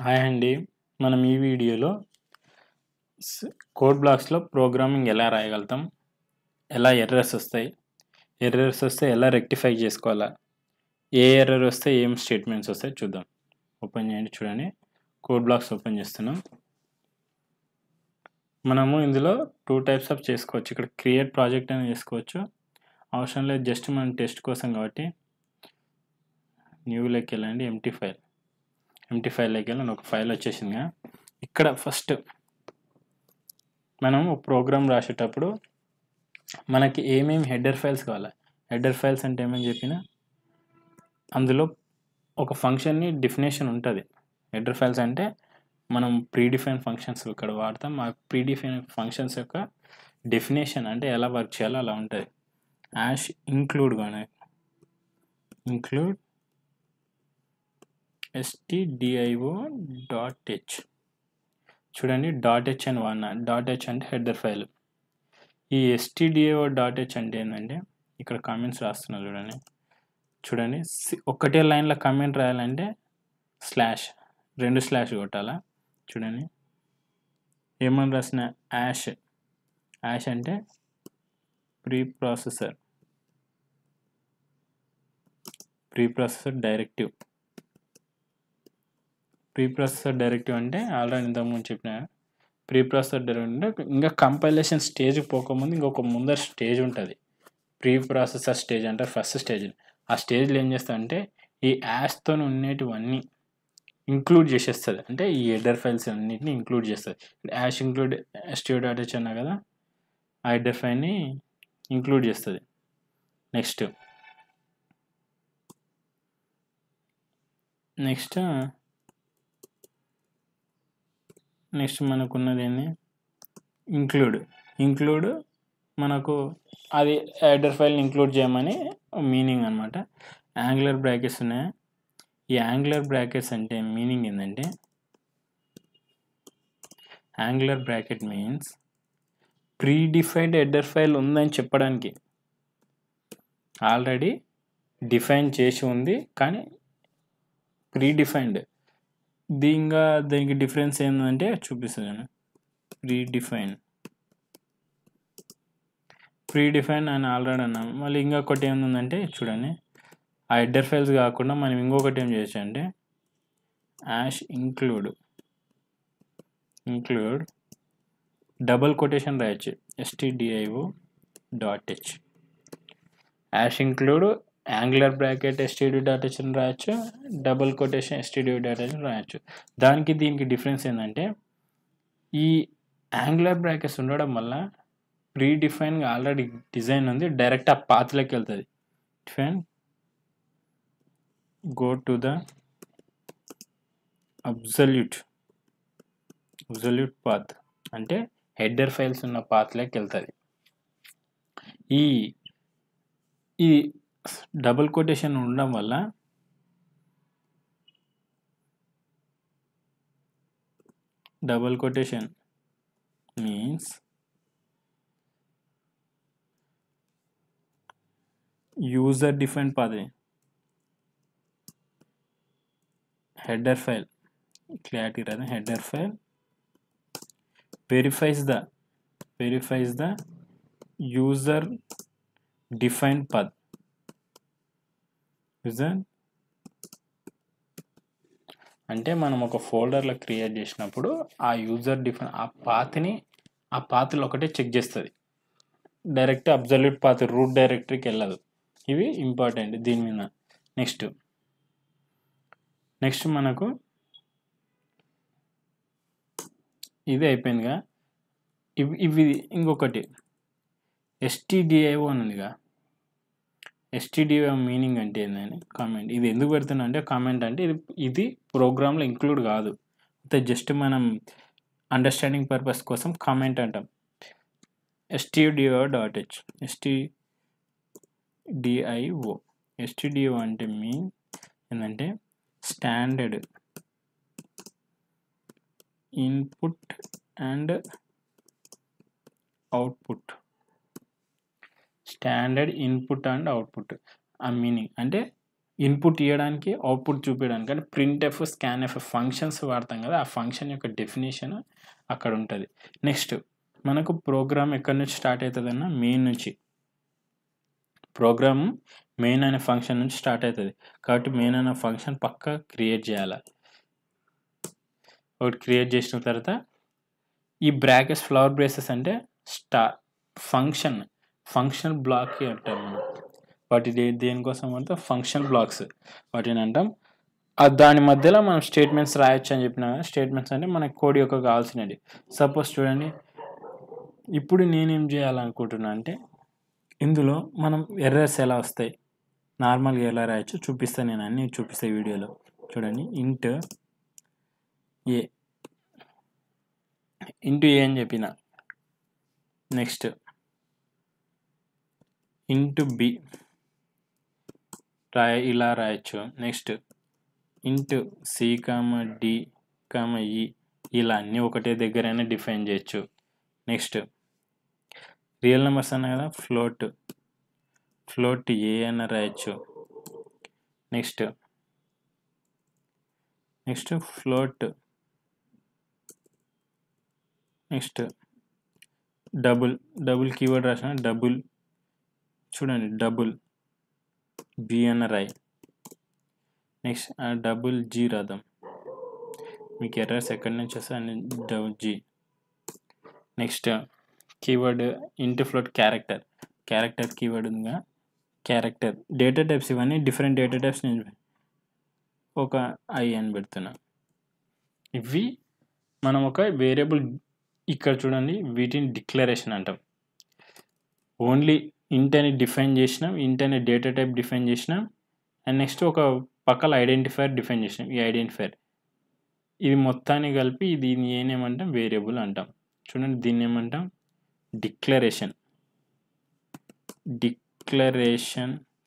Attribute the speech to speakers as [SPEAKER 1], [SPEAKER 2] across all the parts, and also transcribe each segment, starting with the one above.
[SPEAKER 1] Hi అండి. మనం ఈ వీడియోలో కోడ్ బ్లాక్స్లో ప్రోగ్రామింగ్ ఎలా రాయగలుగుతాం, ఎలా ఎర్రర్స్ వస్తాయి, ఎర్రర్స్ వస్తే ఎలా రెక్టిఫై చేసుకోవాలా, ఏ ఎర్రర్ వస్తే ఏం స్టేట్మెంట్స్ వస్తాయి చూద్దాం. ఓపెన్ చేయండి, చూడండి. కోడ్ బ్లాక్స్ ఓపెన్ చేస్తున్నాం. మనము ఇందులో 2 టైప్స్ ఆఫ్ చేసుకోవచ్చు. ఇక్కడ క్రియేట్ ప్రాజెక్ట్ అని చేసుకోవచ్చు. అవసరం లేదు, జస్ట్ మనం టెస్ట్ కోసం కాబట్టి న్యూలోకి వెళ్ళండి. ఎంటీ ఫైల్లోకి వెళ్ళండి. ఒక ఫైల్ వచ్చేసిందిగా. ఇక్కడ ఫస్ట్ మనం ప్రోగ్రామ్ రాసేటప్పుడు మనకి ఏమేమి హెడర్ ఫైల్స్ కావాలి. హెడర్ ఫైల్స్ అంటే ఏమని చెప్పిన అందులో ఒక ఫంక్షన్ని డెఫినేషన్ ఉంటుంది. హెడర్ ఫైల్స్ అంటే మనం ప్రీడిఫైన్ ఫంక్షన్స్ ఇక్కడ వాడతాం. ఆ ప్రీడిఫైన్ ఫంక్షన్స్ యొక్క డెఫినేషన్ అంటే ఎలా వర్క్ చేయాలో అలా ఉంటుంది. యాష్ ఇంక్లూడ్ కానీ ఇంక్లూడ్ stdio.h చూడండి. .h అని వాడినా. .h అంటే హెడర్ ఫైల్. ఈ stdio.h అంటే ఏంటంటే ఇక్కడ కామెంట్స్ రాస్తున్నా చూడండి. ఒకటే లైన్లో కామెంట్ రాయాలంటే స్లాష్ 2 స్లాష్ కొట్టాలా. చూడండి ఏమని రాసిన యాష్ అంటే ప్రీ ప్రాసెసర్ డైరెక్టివ్. అంటే ఆల్రెడీ ఇంతకుముందు చెప్పిన ప్రీ ప్రాసెసర్ డైరెక్టివ్ అంటే ఇంకా కంపైలేషన్ స్టేజ్ పోకముందు ఇంకొక ముందర స్టేజ్ ఉంటుంది. ప్రీ ప్రాసెసర్ స్టేజ్ అంటే ఫస్ట్ స్టేజ్. ఆ స్టేజ్లో ఏం చేస్తారంటే ఈ యాష్తో ఉండేటివన్నీ ఇంక్లూడ్ చేసేస్తుంది. అంటే ఈ హెడర్ ఫైల్స్ అన్నిటిని ఇంక్లూడ్ చేస్తుంది. యాష్ ఇంక్లూడ్ stdio.h అన్నా కదా, ఆ హెడర్ ఫైల్ని ఇంక్లూడ్ చేస్తుంది. నెక్స్ట్ మనకున్నది ఏంది, ఇంక్లూడ్ మనకు అది హెడర్ ఫైల్ని ఇంక్లూడ్ చేయమని మీనింగ్ అనమాట. యాంగులర్ బ్రాకెట్స్ ఉన్నాయి. ఈ యాంగులర్ బ్రాకెట్స్ అంటే మీనింగ్ ఏంటంటే angular bracket means predefined header file ఉందని చెప్పడానికి. ఆల్రెడీ డిఫైన్ చేసి ఉంది కానీ ప్రీడిఫైన్డ్. దీనికి డిఫరెన్స్ ఏంటంటే చూపిస్తాను. ప్రీడిఫైన్ అని ఆల్రెడీ అన్నాం. మళ్ళీ ఇంకొకటి ఏముందంటే చూడండి, ఆ హెడర్ ఫైల్స్ కాకుండా మనం ఇంకొకటి ఏం చేయొచ్చు అంటే యాష్ ఇంక్లూడ్ డబుల్ కొటేషన్ రాయొచ్చు. stdio.h ash include angular bracket stdio.h అని రాయొచ్చు, డబుల్ కొటేషన్ stdio.h అని రాయొచ్చు. దీనికి డిఫరెన్స్ ఏంటంటే ఈ యాంగులర్ బ్రాకెట్స్ ఉండడం వల్ల ప్రీడిఫైన్గా ఆల్రెడీ డిజైన్ ఉంది, డైరెక్ట్ ఆ పాత్లోకి వెళ్తుంది. Go to the absolute path అంటే హెడర్ ఫైల్స్ ఉన్న పాత్లోకి వెళ్తుంది. ఈ డబుల్ కొటేషన్ ఉండడం వల్ల double quotation means user defined path. Header file clarity రాదు. Header file verifies the user defined path. అంటే మనం ఒక ఫోల్డర్లో క్రియేట్ చేసినప్పుడు ఆ యూజర్ డిఫైన్ ఆ పాత్లో ఒకటే చెక్ చేస్తుంది. డైరెక్ట్ అబ్సల్యూట్ పాత్ రూట్ డైరెక్టరీకి వెళ్ళదు. ఇవి ఇంపార్టెంట్ దీని మీద. నెక్స్ట్ మనకు ఇది అయిపోయిందిగా. ఇవి ఇంకొకటి stdio అని ఉందిగా. stdio మీనింగ్ అంటే ఏంటంటే కామెంట్. ఇది ఎందుకు పెడుతున్నా అంటే కామెంట్ అంటే ఇది ప్రోగ్రాంలో ఇంక్లూడ్ కాదు, జస్ట్ మనం అండర్స్టాండింగ్ పర్పస్ కోసం కామెంట్ అంటాం. stdio.h stdio అంటే మీన్ ఏంటంటే స్టాండర్డ్ ఇన్పుట్ అండ్ అవుట్పుట్. ఆ మీనింగ్ అంటే ఇన్పుట్ ఇవ్వడానికి, అవుట్పుట్ చూపించడానికి. అంటే ప్రింట్ఎఫ్, స్కాన్ఎఫ్ ఫంక్షన్స్ వాడతాం కదా, ఆ ఫంక్షన్ యొక్క డెఫినేషన్ అక్కడ ఉంటుంది. నెక్స్ట్ మనకు ప్రోగ్రామ్ ఎక్కడి నుంచి స్టార్ట్ అవుతుందన్న మెయిన్ నుంచి. ప్రోగ్రామ్ మెయిన్ అనే ఫంక్షన్ నుంచి స్టార్ట్ అవుతుంది కాబట్టి మెయిన్ అనే ఫంక్షన్ పక్కా క్రియేట్ చేయాలి. ఒకటి క్రియేట్ చేసిన తర్వాత ఈ బ్రాకెట్స్, ఫ్లవర్ బ్రేసెస్ అంటే ఫంక్షన్ బ్లాక్ అంటాం మనం. వాటి దేనికోసం అంటే ఫంక్షన్ బ్లాక్స్ వాటిని అంటాం. దాని మధ్యలో మనం స్టేట్మెంట్స్ రాయొచ్చు అని చెప్పిన. స్టేట్మెంట్స్ అంటే మనకి కోడ్ యొక్క కావాల్సినవి. సపోజ్ చూడండి, ఇప్పుడు నేనేం చేయాలనుకుంటున్నా అంటే ఇందులో మనం ఎర్రర్స్ ఎలా వస్తాయి, నార్మల్గా ఎలా రాయొచ్చు చూపిస్తాను. నేను అన్నీ చూపిస్తాను వీడియోలో. చూడండి, ఇంటూ ఏ అని చెప్పిన. నెక్స్ట్ ఇంటూ బి ఇలా రాయొచ్చు. నెక్స్ట్ ఇంటూ సి డి ఈ ఇలా అన్నీ ఒకటే దగ్గరైనా డిఫైన్ చేయొచ్చు. నెక్స్ట్ రియల్ నెంబర్స్ అన్నా కదా, ఫ్లోట్ ఏ అన్న రాయొచ్చు. Next float, next double keyword రాసిన డబుల్, చూడండి డబుల్ బి అన్న రాయి. నెక్స్ట్ డబుల్ జీ రాద్దాం, మీకు ఎర్రర్స్ ఎక్కడి నుంచి వస్తే అన్ని డబుల్ జీ. Next keyword int float character keyword ఉందిగా, క్యారెక్టర్ డేటా టైప్స్ ఇవన్నీ డిఫరెంట్ డేటా టైప్స్ నేను ఒక ఐ అని పెడుతున్నా. ఇవి మనం ఒక వేరియబుల్ ఇక్కడ చూడండి, వీటిని డిక్లరేషన్ అంటాం. ఓన్లీ ఇంట్ అని డిఫైన్ చేసినాం, ఇంట్ అనే డేటా టైప్ డిఫైన్ చేసినాం. అండ్ నెక్స్ట్ ఒక పక్కల ఐడెంటిఫైర్ డిఫైన్ చేసినాం. ఈ ఐడెంటిఫైర్ ఇది మొత్తాన్ని కలిపి దీన్ని ఏమేమంటాం, వేరియబుల్ అంటాం. చూడండి, దీన్ని ఏమంటాం, declaration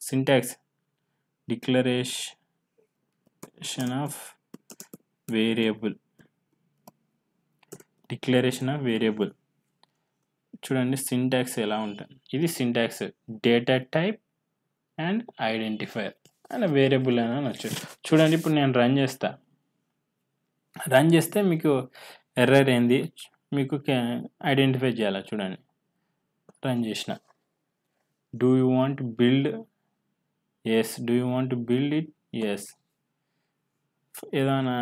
[SPEAKER 1] syntax declaration of variable. చూడండి సింటాక్స్ ఎలా ఉంటుంది. ఇది syntax data type and identifier and variable అని అనొచ్చు. చూడండి, ఇప్పుడు నేను రన్ చేస్తే మీకు ఎర్రర్ ఏంది మీకు ఐడెంటిఫై చేయాలి. చూడండి, రన్ చేసిన. Do you want build? Yes. Do you want build it? Yes. ఏదైనా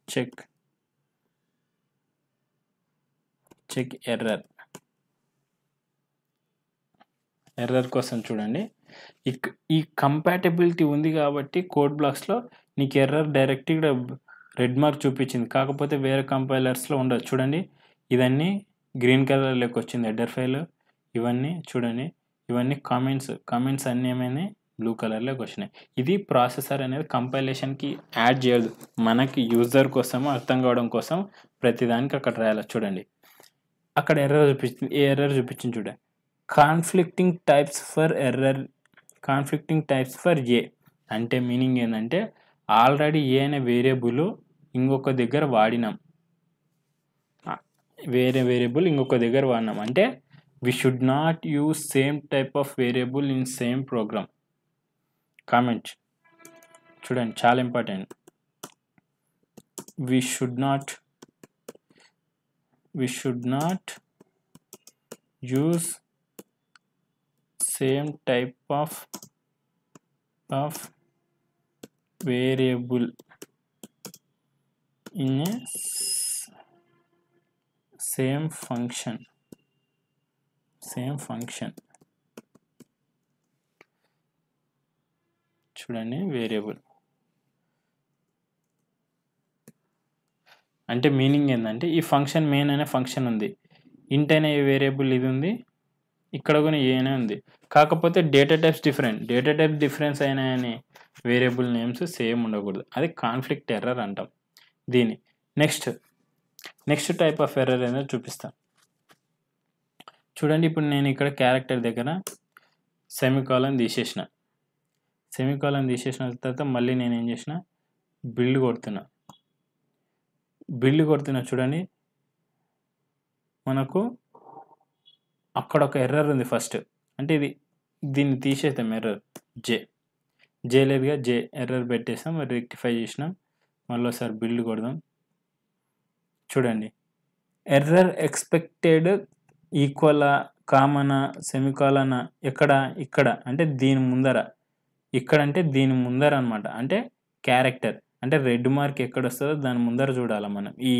[SPEAKER 1] చెక్ ఎర్రర్ కోసం చూడండి, ఈ కంపాటబిలిటీ ఉంది కాబట్టి కోడ్ బ్లాక్స్లో నీకు ఎర్రర్ డైరెక్ట్గా రెడ్ మార్క్ చూపించింది. కాకపోతే వేరే కంపైలర్స్లో ఉండదు. చూడండి, ఇదన్నీ గ్రీన్ కలర్లోకి వచ్చింది హెడర్ ఫైల్. ఇవన్నీ చూడండి, ఇవన్నీ కామెంట్స్ అన్నీ ఏమైనా బ్లూ కలర్లోకి వచ్చినాయి. ఇది ప్రాసెసర్ అనేది కంపైలేషన్కి యాడ్ చేయదు, మనకి యూజర్ కోసం అర్థం కావడం కోసం ప్రతిదానికి అక్కడ రాయాలి. చూడండి, అక్కడ ఎర్రర్ చూపించింది. ఏ ఎర్రర్ చూపించింది చూడండి, కాన్ఫ్లిక్టింగ్ టైప్స్ ఫర్ ఏ అంటే మీనింగ్ ఏంటంటే ఆల్రెడీ ఏ అనే వేరియబుల్ ఇంకొక దగ్గర వాడినాం, అంటే we should not use same type of variable in same program. Comment చూడండి, చాలా important. we should not use same type of variable in a same function. చూడండి, variable అంటే మీనింగ్ ఏంటంటే ఈ ఫంక్షన్ మెయిన్ అనే ఫంక్షన్ ఉంది, ఇంట్ అనే వేరియబుల్ ఇది ఉంది, ఇక్కడ కూడా ఏనే ఉంది. కాకపోతే డేటా టైప్స్ డిఫరెన్స్ అయినాయని వేరియబుల్ నేమ్స్ సేమ్ ఉండకూడదు. అది కాన్ఫ్లిక్ట్ ఎర్రర్ అంటాం దీన్ని. నెక్స్ట్ టైప్ ఆఫ్ ఎర్రర్ ఏదో చూపిస్తాను. చూడండి, ఇప్పుడు నేను ఇక్కడ క్యారెక్టర్ దగ్గర సెమికాలన్ తీసేసిన తర్వాత మళ్ళీ నేను ఏం చేసిన, బిల్డ్ కొడుతున్నా. చూడండి, మనకు అక్కడ ఒక ఎర్రర్ ఉంది ఫస్ట్. అంటే దీన్ని తీసేద్దాం, ఎర్రర్ జే లేదుగా, జే ఎర్రర్ పెట్టేసాం, రెక్టిఫై చేసినాం. మళ్ళీ ఒకసారి బిల్డ్ కొడదాం. చూడండి, ఎర్రర్ ఎక్స్పెక్టెడ్ ఈక్వలా, కామనా, సెమికాలనా, ఎక్కడ, ఇక్కడ అంటే దీని ముందర, ఇక్కడ అంటే దీని ముందర అనమాట. అంటే క్యారెక్టర్ అంటే రెడ్ మార్క్ ఎక్కడ వస్తుందో దాని ముందర చూడాలి మనం. ఈ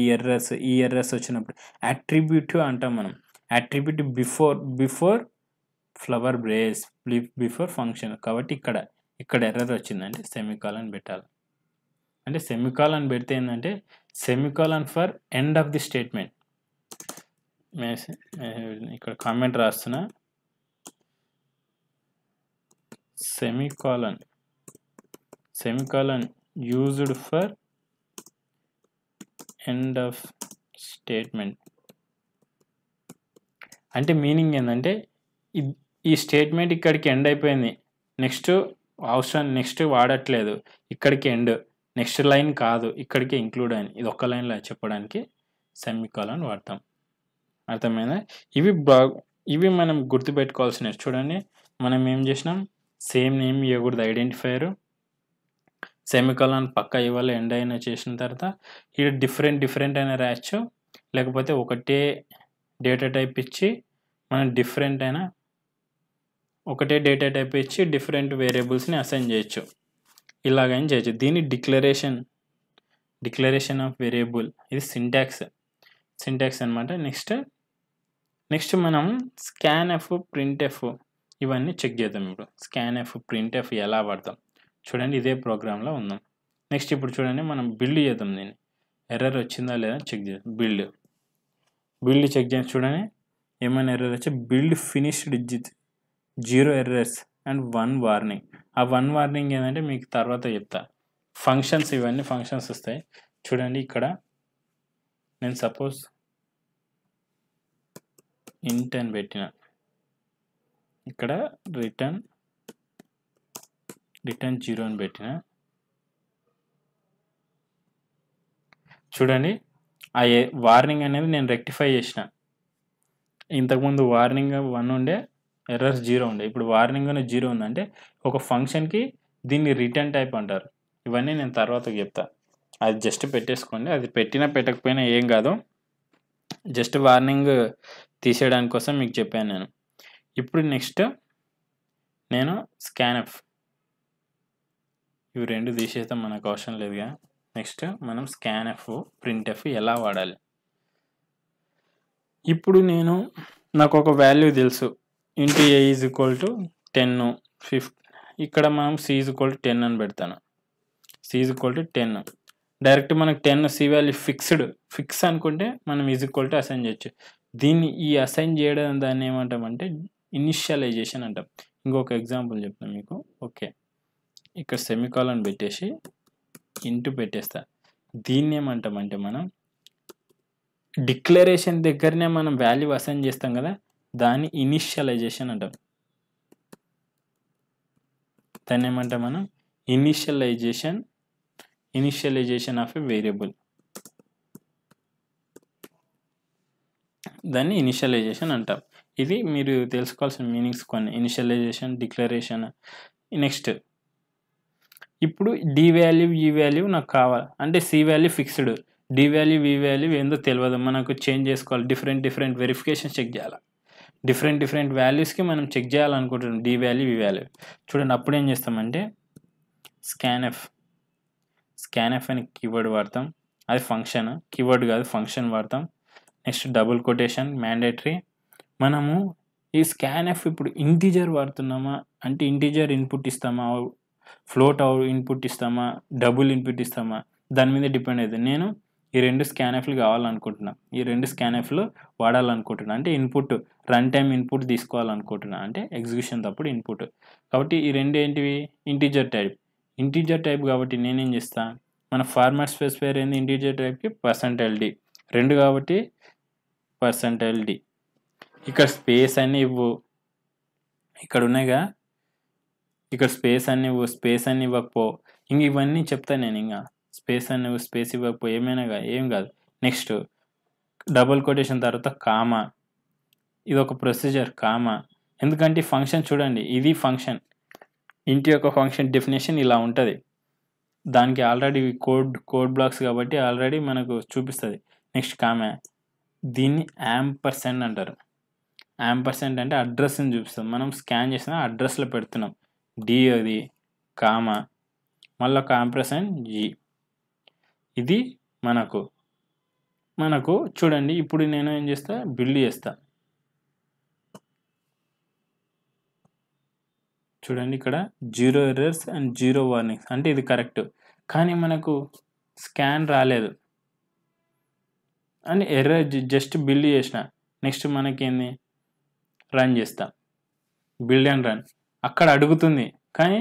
[SPEAKER 1] ఎర్రర్స్ వచ్చినప్పుడు అట్రిబ్యూటివ్ అంటాం మనం. Attribute before flower brace, before function. కాబట్టి ఇక్కడ ఎర్రర్ వచ్చిందంటే సెమికాలన్ పెట్టాలి. అంటే సెమికాలన్ పెడితే ఏంటంటే semicolon for end of the statement. ఇక్కడ కామెంట్ రాస్తున్నా, semicolon used for end of statement. అంటే మీనింగ్ ఏంటంటే ఈ స్టేట్మెంట్ ఇక్కడికి ఎండ్ అయిపోయింది, నెక్స్ట్ వాడట్లేదు, ఇక్కడికి ఎండ్, నెక్స్ట్ లైన్ కాదు, ఇక్కడికి ఇంక్లూడ్ అని, ఇది ఒక్క లైన్లో చెప్పడానికి సెమికాలన్ వాడతాం. అర్థమైందా? ఇవి మనం గుర్తుపెట్టుకోవాల్సినవి. చూడండి, మనం ఏం చేసినాం, సేమ్ నేమ్ ఇవ్వకూడదు ఐడెంటిఫైయర్, సెమికాలన్ పక్క ఇవ్వాలి ఎండ్ అయినా చేసిన తర్వాత. ఇక్కడ డిఫరెంట్ అయినా రాయచ్చు, లేకపోతే ఒకటే డేటా టైప్ ఇచ్చి మనం ఒకటే డేటా టైప్ ఇచ్చి డిఫరెంట్ వేరియబుల్స్ని అసైన్ చేయొచ్చు, ఇలాగైనా చేయొచ్చు. దీన్ని డిక్లరేషన్ ఆఫ్ వేరియబుల్, ఇది సింటాక్స్ అనమాట. నెక్స్ట్ మనం స్కాన్ఎఫ్, ప్రింట్ఎఫ్ ఇవన్నీ చెక్ చేద్దాం. ఇప్పుడు స్కాన్ఎఫ్, ప్రింట్ఎఫ్ ఎలా వాడతాం చూడండి, ఇదే ప్రోగ్రాంలో ఉందాం. నెక్స్ట్ ఇప్పుడు చూడండి, మనం బిల్డ్ చేద్దాం. దీన్ని ఎర్రర్ వచ్చిందా లేదా చెక్ చేద్దాం. బిల్డ్ చెక్ చేసి చూడండి, ఏమైనా ఎర్రర్ వచ్చి build finished 0 errors and 1 warning. ఆ 1 వార్నింగ్ ఏంటంటే మీకు తర్వాత చెప్తా. ఫంక్షన్స్, ఇవన్నీ ఫంక్షన్స్ వస్తాయి. చూడండి, ఇక్కడ నేను సపోజ్ ఇంట్ అని పెట్టిన, ఇక్కడ రిటర్న్ 0 అని పెట్టిన. చూడండి, ఆ వార్నింగ్ అనేది నేను రెక్టిఫై చేసిన. ఇంతకుముందు వార్నింగ్ 1 ఉండే, ఎర్రర్స్ 0 ఉండే, ఇప్పుడు వార్నింగ్ 0 ఉందంటే ఒక ఫంక్షన్కి దీన్ని రిటర్న్ టైప్ అంటారు. ఇవన్నీ నేను తర్వాత చెప్తా, అది జస్ట్ పెట్టేసుకోండి. అది పెట్టకపోయినా ఏం కాదు, జస్ట్ వార్నింగ్ తీసేయడానికి కోసం మీకు చెప్పాను నేను. ఇప్పుడు నెక్స్ట్ నేను స్కాన్ఎఫ్, ఇవి రెండు తీసేస్తాం, మనకు అవసరం లేదుగా. నెక్స్ట్ మనం స్కాన్ఎఫ్, ప్రింట్ఎఫ్ ఎలా వాడాలి. ఇప్పుడు నాకు ఒక వాల్యూ తెలుసు, into a is equal to 10, 50. ఇక్కడ మనం c ఈజ్ ఈక్వల్ టు 10 అని పెడతాను. c is equal to 10. Direct మనకు 10 c వాల్యూ ఫిక్స్ అనుకుంటే మనం ఈజ్ ఈక్వల్ టు అసైన్ చేయొచ్చు. దీన్ని అసైన్ చేయడం దాన్ని ఏమంటామంటే ఇనిషియలైజేషన్ అంటాం. ఇంకొక ఎగ్జాంపుల్ చెప్తాను మీకు. ఓకే, ఇక్కడ సెమికాలన్ పెట్టేసి ఇంటూ పెట్టేస్తా. దీన్ని ఏమంటామంటే మనం డిక్లరేషన్ దగ్గరనే మనం వాల్యూ అసైన్ చేస్తాం కదా, దాన్ని ఇనిషియలైజేషన్ అంటాం. దాన్ని ఏమంటాం మనం ఇనిషియలైజేషన్ ఆఫ్ ఎ వేరియబుల్. దాన్ని ఇనిషియలైజేషన్ అంటాం. ఇది మీరు తెలుసుకోవాల్సిన మీనింగ్స్ కొన్ని, ఇనిషియలైజేషన్, డిక్లరేషన్. నెక్స్ట్ ఇప్పుడు డి వాల్యూ, ఈ వాల్యూ నాకు కావాలి అంటే C value fixed, D value, V value ఏందో తెలియదు, మనకు చేంజ్ చేసుకోవాలి. డిఫరెంట్ వెరిఫికేషన్ చెక్ చేయాలి. డిఫరెంట్ వాల్యూస్కి మనం చెక్ చేయాలనుకుంటున్నాం, డి వాల్యూ, వి వాల్యూ. చూడండి, అప్పుడు ఏం చేస్తామంటే స్కాన్ఎఫ్ అని కీవర్డ్ వాడతాం. అది ఫంక్షన్, కీవర్డ్ కాదు, ఫంక్షన్ వాడతాం. Next double quotation mandatory. మనము ఈ స్కాన్ఎఫ్ ఇప్పుడు ఇంటీజర్ వాడుతున్నామా అంటే ఇంటీజర్ ఇన్పుట్ ఇస్తామా, ఫ్లోట్ ఇన్పుట్ ఇస్తామా, డబుల్ ఇన్పుట్ ఇస్తామా, దాని మీద డిపెండ్ అవుతుంది. నేను ఈ 2 స్కాన్ఎఫ్లు కావాలనుకుంటున్నా, ఈ 2 స్కాన్ఎఫ్లు వాడాలనుకుంటున్నా. అంటే ఇన్పుట్ రన్ టైం ఇన్పుట్ తీసుకోవాలనుకుంటున్నా, అంటే ఎగ్జిక్యూషన్ తప్పుడు ఇన్పుట్. కాబట్టి ఈ 2 ఏంటివి, ఇంటీజర్ టైప్ కాబట్టి నేనేం చేస్తా, మన ఫార్మాట్ స్పెసిఫైయర్ ఏంది ఇంటీజర్ టైప్కి %d, 2 కాబట్టి %d. ఇక్కడ స్పేస్ అన్నీ ఇవ్వు, ఇక్కడ ఉన్నాయిగా, ఇక్కడ స్పేస్ అన్ని ఇవ్వకపో, ఇంక ఇవన్నీ చెప్తాను నేను. ఇంకా స్పేస్ ఇవ్వకపో ఏమైనా ఏం కాదు. నెక్స్ట్ డబుల్ కొటేషన్ తర్వాత కామా, ఇది ఒక ప్రొసీజర్ కామా. ఎందుకంటే ఫంక్షన్ చూడండి, ఇది ఫంక్షన్, ఇంట్ యొక్క ఫంక్షన్ డెఫినేషన్ ఇలా ఉంటుంది. దానికి ఆల్రెడీ కోడ్ బ్లాక్స్ కాబట్టి ఆల్రెడీ మనకు చూపిస్తుంది. నెక్స్ట్ కామా, దీన్ని యాంపర్సెంట్ అంటారు. యాంపర్సెంట్ అంటే అడ్రస్ని చూపిస్తుంది. మనం స్కాన్ చేసిన అడ్రస్లో పెడుతున్నాం. డి అది కామా మళ్ళీ ఒక యాంపర్సెంట్ జీ. ఇది మనకు చూడండి. ఇప్పుడు నేను ఏం చేస్తా, బిల్డ్ చేస్తా. చూడండి ఇక్కడ 0 ఎర్రర్స్ అండ్ 0 వార్నింగ్స్ అంటే ఇది కరెక్ట్. కానీ మనకు స్కాన్ రాలేదు అని ఎర్రర్ జస్ట్ బిల్డ్ చేసిన. నెక్స్ట్ మనకేంది, రన్ చేస్తా. Build and run. అక్కడ అడుగుతుంది కానీ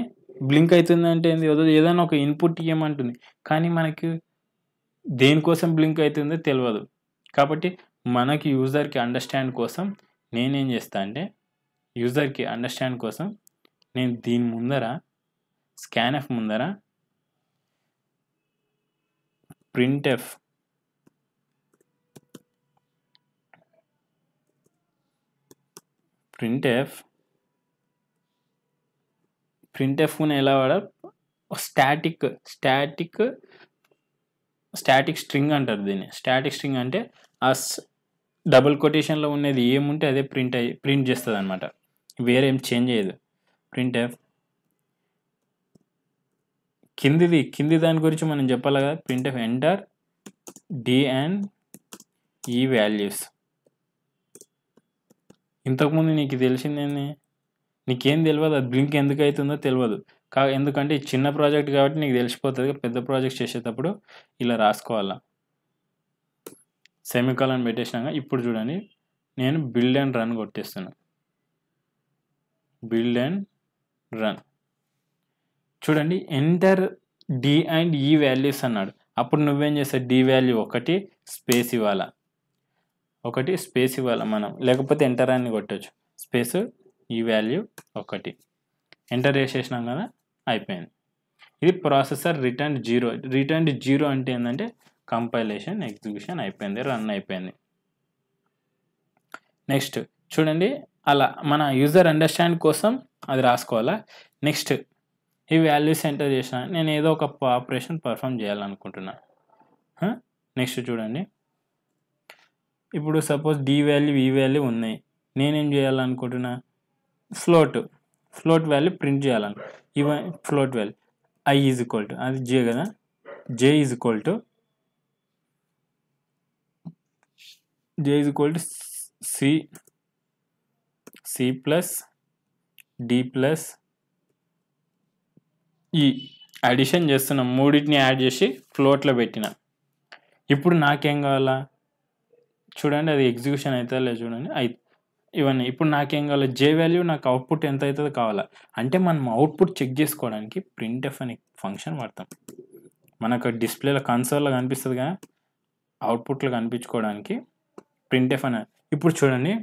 [SPEAKER 1] బ్లింక్ అవుతుంది అంటే ఏంది, ఏదైనా ఒక ఇన్పుట్ ఇవ్వమంటుంది. కానీ మనకి దేనికోసం బ్లింక్ అవుతుందో తెలియదు. కాబట్టి మనకి యూజర్కి అండర్స్టాండ్ కోసం నేనేం చేస్తా అంటే, యూజర్కి అండర్స్టాండ్ కోసం నేను దీని ముందర స్కాన్ఎఫ్ ముందర ప్రింట్ఎఫ్ ఎలా వాడాలి, స్టాటిక్ స్ట్రింగ్ అంటారు దీన్ని. స్టాటిక్ స్ట్రింగ్ అంటే ఆ డబుల్ కొటేషన్లో ఉన్నది ఏముంటే అదే ప్రింట్ చేస్తుంది అనమాట. వేరే ఏం చేంజ్ చేయదు. ప్రింట్ఎఫ్ కింది దాని గురించి మనం చెప్పాలి కదా. Printf enter D and E values. ఇంతకుముందు నీకు తెలిసిందేంది, నీకేం తెలియదు, అది బ్లింక్ ఎందుకు అవుతుందో తెలియదు. ఎందుకంటే చిన్న ప్రాజెక్ట్ కాబట్టి నీకు తెలిసిపోతుంది. పెద్ద ప్రాజెక్ట్ చేసేటప్పుడు ఇలా రాసుకోవాలా. సెమికాలన్ పెట్టేసినాక ఇప్పుడు చూడండి, నేను బిల్డ్ అండ్ రన్ కొట్టేస్తున్నాను. Build and run. చూడండి, enter D and E values అన్నాడు. అప్పుడు నువ్వేం చేస్తావు, డి వాల్యూ ఒకటి స్పేస్ ఇవ్వాలా, మనం. లేకపోతే ఎంటర్ అని కొట్టచ్చు. స్పేస్ ఈ వాల్యూ ఒకటి ఎంటర్ చేసేసినాం కదా, అయిపోయింది. ఇది ప్రాసెసర్ రిటర్న్ 0. రిటర్న్ 0 అంటే ఏంటంటే కంపైలేషన్ ఎగ్జిక్యూషన్ అయిపోయింది, రన్ అయిపోయింది. నెక్స్ట్ చూడండి, అలా మన యూజర్ అండర్స్టాండ్ కోసం అది రాసుకోవాలా. నెక్స్ట్ ఈ వాల్యూస్ ఎంటర్ చేసిన నేను ఏదో ఒక ఆపరేషన్ పర్ఫామ్ చేయాలనుకుంటున్నా. నెక్స్ట్ చూడండి, ఇప్పుడు suppose D value E value ఉన్నాయి. నేనేం చేయాలనుకుంటున్నా, ఫ్లోట్ వాల్యూ ప్రింట్ చేయాలను. Float value I is equal to, అది జే కదా, J is equal to C plus D plus E. Addition చేస్తున్నాం, మూడింటిని యాడ్ చేసి ఫ్లోట్లో పెట్టిన. ఇప్పుడు నాకేం కావాలా చూడండి, అది ఎగ్జిక్యూషన్ అవుతుందా లేదు చూడండి, ఇవన్నీ. ఇప్పుడు నాకేం కావాలి, జే వాల్యూ నాకు అవుట్పుట్ ఎంత అవుతుందో కావాలా. అంటే మనం అవుట్పుట్ చెక్ చేసుకోవడానికి ప్రింట్ఎఫ్ అనే ఫంక్షన్ వాడతాం. మనకు డిస్ప్లేలో కన్సోల్లో కనిపిస్తుంది కదా, అవుట్పుట్లో కనిపించుకోవడానికి ప్రింట్ఎఫ్ అని. ఇప్పుడు చూడండి,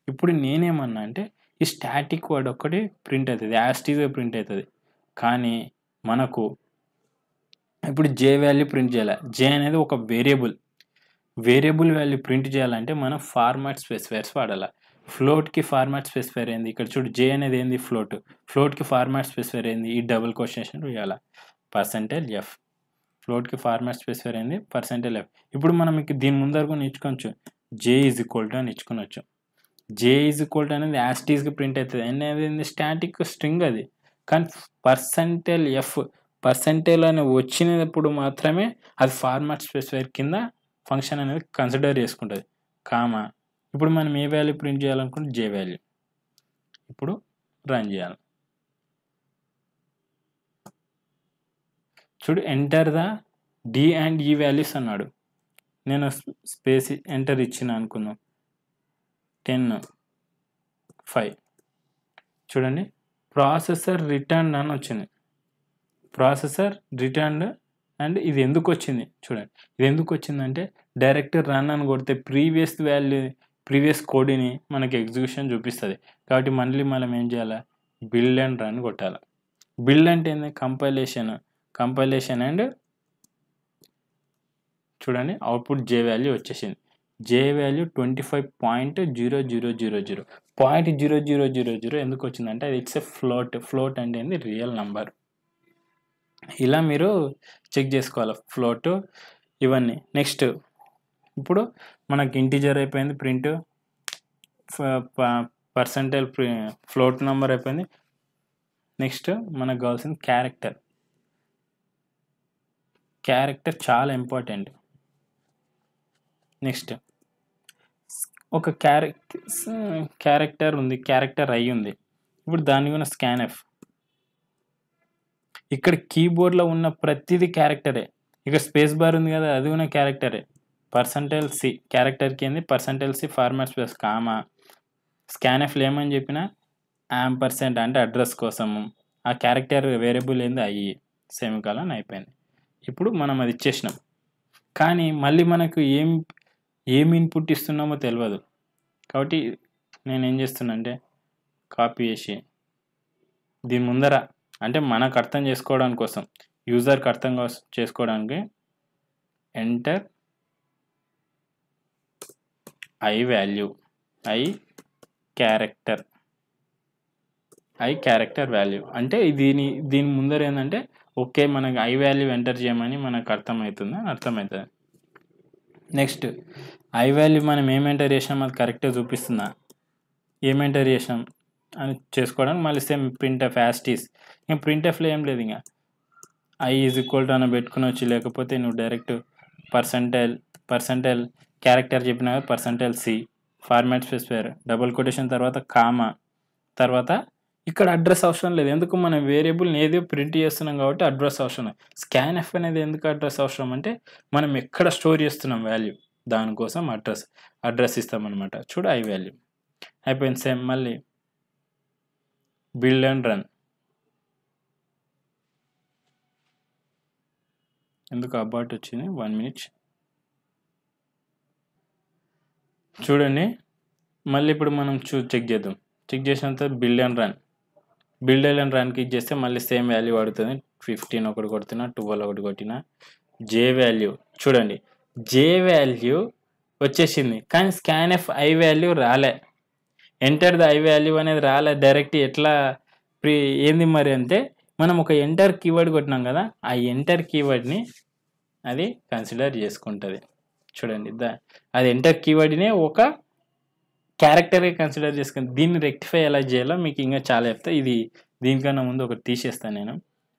[SPEAKER 1] ఇప్పుడు నేనేమన్నా అంటే ఈ స్టాటిక్ వర్డ్ ఒక్కటి ప్రింట్ అవుతుంది, యాస్టీగా ప్రింట్ అవుతుంది. కానీ మనకు ఇప్పుడు జే వాల్యూ ప్రింట్ చేయాలి. జే అనేది ఒక వేరియబుల్ వాల్యూ ప్రింట్ చేయాలంటే మనం ఫార్మాట్ స్పెసిఫైర్స్ వాడాలి. ఫ్లోట్కి ఫార్మాట్ స్పెసిఫైర్ ఏంది, ఇక్కడ చూడు జే అనేది ఏంది ఫ్లోట్కి ఫార్మాట్ స్పెసిఫైర్ ఏంది, ఈ డబుల్ క్వశ్చన్ వేయాలి, %f. ఫ్లోట్కి ఫార్మాట్ స్పెసిఫైర్ ఏంది, %f. ఇప్పుడు మనం దీని ముందరకు నేర్చుకోవచ్చు, జే ఈజ్ ఈక్వల్ టు అని ఇచ్చుకోవచ్చు. జే ఈజ్ ఈక్వల్ టు అనేది యాస్టీస్కి ప్రింట్ అవుతుంది. అనేది స్టాటిక్ స్ట్రింగ్ అది. కానీ % అని వచ్చినప్పుడు మాత్రమే అది ఫార్మాట్ స్పెసిఫైర్ కింద ఫంక్షన్ అనేది కన్సిడర్ చేసుకుంటుంది. కామా, ఇప్పుడు మనం ఏ వాల్యూ ప్రింట్ చేయాలనుకుంటే జే వాల్యూ. ఇప్పుడు రన్ చేయాలి. చూడు, enter the D and E values అన్నాడు. నేను స్పేస్ ఎంటర్ ఇచ్చిన అనుకుందాం, 10 5. చూడండి, ప్రాసెసర్ రిటర్న్ అని వచ్చింది. Processor return. అండ్ ఇది ఎందుకు వచ్చింది చూడండి, ఇది ఎందుకు వచ్చిందంటే డైరెక్ట్ రన్ అని కొడితే ప్రీవియస్ కోడ్ని మనకి ఎగ్జిక్యూషన్ చూపిస్తుంది. కాబట్టి మళ్ళీ మనం ఏం చేయాలి, బిల్డ్ అండ్ రన్ కొట్టాలి. బిల్డ్ అంటే ఏంది, కంపైలేషన్ అండ్ చూడండి అవుట్పుట్ జే వాల్యూ వచ్చేసింది. జే వాల్యూ 25.0000. 0.0000 ఎందుకు వచ్చిందంటే అది ఇట్స్ ఎ ఫ్లోట్ అంటే ఏంది రియల్ నంబర్. ఇలా మీరు చెక్ చేసుకోవాలి ఫ్లోట్ ఇవన్నీ. నెక్స్ట్ ఇప్పుడు మనకి ఇంటిజర్ అయిపోయింది, ప్రింట్ పర్సెంటైల్ ఫ్లోట్ నెంబర్ అయిపోయింది. నెక్స్ట్ మనకు కావాల్సింది క్యారెక్టర్ చాలా ఇంపార్టెంట్. నెక్స్ట్ ఒక క్యారెక్టర్ ఉంది, క్యారెక్టర్ ఐ ఉంది. ఇప్పుడు దాని కూడా స్కాన్ఎఫ్. ఇక్కడ కీబోర్డ్లో ఉన్న ప్రతిదీ క్యారెక్టరే. ఇక్కడ స్పేస్ బార్ ఉంది కదా, అది కూడా క్యారెక్టరే. పర్సెంటైల్ సి క్యారెక్టర్కి ఏంది percentile C format space comma. స్కాన్ఎఫ్లో ఏమని చెప్పిన %, అంటే అడ్రస్ కోసము. ఆ క్యారెక్టర్ వేరియబుల్ ఏంది అయ్యి సెమికాలన్ అయిపోయింది. ఇప్పుడు మనం అది ఇచ్చేసినాం, కానీ మళ్ళీ మనకు ఏం ఇన్పుట్ ఇస్తున్నామో తెలియదు. కాబట్టి నేను ఏం చేస్తున్నా అంటే కాపీ చేసి దీని ముందర, అంటే మనకు అర్థం చేసుకోవడానికి కోసం, యూజర్కి అర్థం చేసుకోవడానికి enter I value, I character value అంటే దీని ముందర ఏంటంటే ఓకే మనకి ఐ వాల్యూ ఎంటర్ చేయమని మనకు అర్థమవుతుంది. నెక్స్ట్ ఐ వాల్యూ మనం ఏం ఎంటర్ చేసినాం అది కరెక్ట్గా చూపిస్తుందా, ఏం ఎంటర్ చేసినాం అని చేసుకోవడానికి మళ్ళీ సేమ్ ప్రింట్ఎఫ్ యాస్టీస్. ఇంకా ప్రింట్ఎఫ్లో ఏం లేదు, ఇంకా ఐ ఈజ్ ఈక్వల్ టు అని పెట్టుకునొచ్చు, లేకపోతే నువ్వు డైరెక్ట్ పర్సెంటైల్ క్యారెక్టర్ చెప్పినా percentile C format specifier double quotation తర్వాత కామా, తర్వాత ఇక్కడ అడ్రస్ అవసరం లేదు. ఎందుకు మనం వేరియబుల్ని ఏదో ప్రింట్ చేస్తున్నాం కాబట్టి అడ్రస్ అవసరం లేదు. స్కాన్ఎఫ్ అనేది ఎందుకు అడ్రస్ అవసరం అంటే మనం ఎక్కడ స్టోర్ చేస్తున్నాం వాల్యూ, దానికోసం అడ్రస్ ఇస్తామన్నమాట. చూడు ఐ వాల్యూ అయిపోయింది. సేమ్ మళ్ళీ బిల్డ్ అండ్ రన్. ఎందుకు అబార్ట్ వచ్చింది, 1 minute చూడండి. మళ్ళీ ఇప్పుడు మనం చెక్ చేద్దాం. చెక్ చేసినంత బిల్డ్ అండ్ రన్ క్లిక్ చేస్తే మళ్ళీ సేమ్ వాల్యూ పడుతుంది. 15 ఒకటి కొడుతున్నా, 12 ఒకటి కొట్టినా. జే వాల్యూ చూడండి, జే వాల్యూ వచ్చేసింది, కానీ స్కాన్ఎఫ్ ఐ వాల్యూ రాలే. ఎంటర్ ద ఐ వాల్యూ అనేది రాలే. డైరెక్ట్ ఎట్లా ఏంది మరి అంటే మనం ఒక ఎంటర్ కీవర్డ్ కొట్టినాం కదా, ఆ ఎంటర్ కీవర్డ్ని అది కన్సిడర్ చేసుకుంటుంది. చూడండి, అది ఎంటర్ కీవర్డ్నే ఒక క్యారెక్టరే కన్సిడర్ చేసుకుని దీన్ని రెక్టిఫై ఎలా చేయాలో మీకు ఇంకా చాలా చెప్తా. దీనికన్నా ముందు ఒకటి తీసేస్తాను నేను,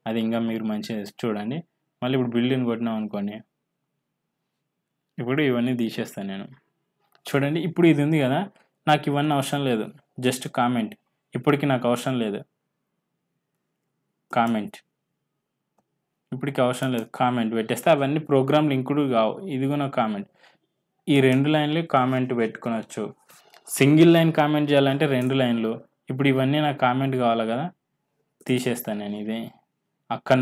[SPEAKER 1] అది ఇంకా మీరు మంచిగా చూడండి. మళ్ళీ ఇప్పుడు బిల్డింగ్ కొట్టినాం అనుకోండి, ఇప్పుడు ఇవన్నీ తీసేస్తాను నేను. చూడండి, ఇప్పుడు ఇది ఉంది కదా, నాకు ఇవన్నీ అవసరం లేదు, జస్ట్ కామెంట్. ఇప్పటికి నాకు అవసరం లేదు కామెంట్, ఇప్పటికి అవసరం లేదు కామెంట్ పెట్టేస్తే అవన్నీ ప్రోగ్రామ్ లింకుడు కావు. ఇది కూడా కామెంట్. ఈ 2 లైన్లు కామెంట్ పెట్టుకోవచ్చు. సింగిల్ లైన్ కామెంట్ చేయాలంటే 2 లైన్లు. ఇప్పుడు ఇవన్నీ నాకు కామెంట్ కావాలి కదా, తీసేస్తాను నేను. ఇది అక్కడి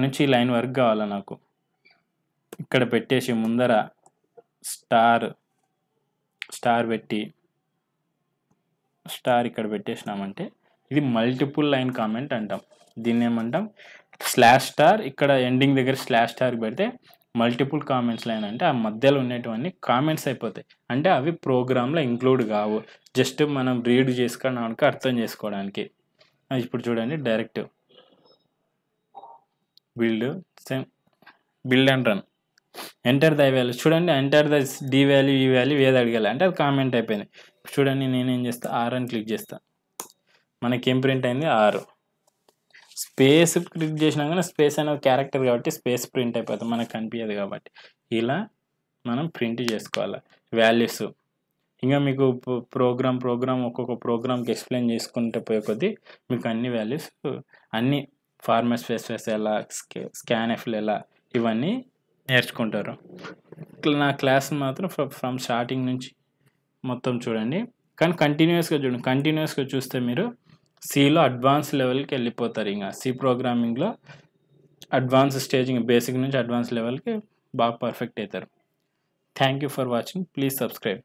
[SPEAKER 1] నుంచి ఈ లైన్ వరకు కావాలా నాకు. ఇక్కడ పెట్టేసి ముందర స్టార్ పెట్టి స్టార్ ఇక్కడ పెట్టేసినామంటే ఇది మల్టిపుల్ లైన్ కామెంట్ అంటాం. దీన్ని ఏమంటాం, /, ఇక్కడ ఎండింగ్ దగ్గర /* పెడితే మల్టిపుల్ కామెంట్స్ లైన్ అంటే ఆ మధ్యలో ఉండేటివన్నీ కామెంట్స్ అయిపోతాయి. అంటే అవి ప్రోగ్రాంలో ఇంక్లూడ్ కావు, జస్ట్ మనం రీడ్ చేసుకోవడానికి అర్థం చేసుకోవడానికి. ఇప్పుడు చూడండి, direct build and run. Enter the value చూడండి, enter the D value E value ఏది అడగాలి అంటే అది కామెంట్ అయిపోయింది. చూడండి, నేనేం చేస్తా, R అని క్లిక్ చేస్తా, మనకేం ప్రింట్ అయింది 6. స్పేస్ క్లిక్ చేసినా కానీ స్పేస్ అనేది క్యారెక్టర్ కాబట్టి స్పేస్ ప్రింట్ అయిపోతుంది, మనకు కనిపించదు కాబట్టి. ఇలా మనం ప్రింట్ చేసుకోవాలి వాల్యూస్. ఇంకా మీకు ప్రోగ్రామ్ ఒక్కొక్క ప్రోగ్రామ్కి ఎక్స్ప్లెయిన్ చేసుకుంటే పోయే కొద్దీ మీకు అన్ని వాల్యూస్, అన్ని ఫార్మాట్ స్పేస్ ఎలా, స్కాన్ఎఫ్లు ఎలా, ఇవన్నీ నేర్చుకుంటారు. నా క్లాస్ మాత్రం ఫ్రమ్ స్టార్టింగ్ నుంచి మొత్తం చూడండి, కానీ కంటిన్యూస్గా చూస్తే మీరు సిలో అడ్వాన్స్ లెవెల్కి వెళ్ళిపోతారు. ఇంకా సి ప్రోగ్రామింగ్లో అడ్వాన్స్ స్టేజ్, బేసిక్ నుంచి అడ్వాన్స్ లెవెల్కి బాగా పర్ఫెక్ట్ అవుతారు. Thank you for watching. Please subscribe.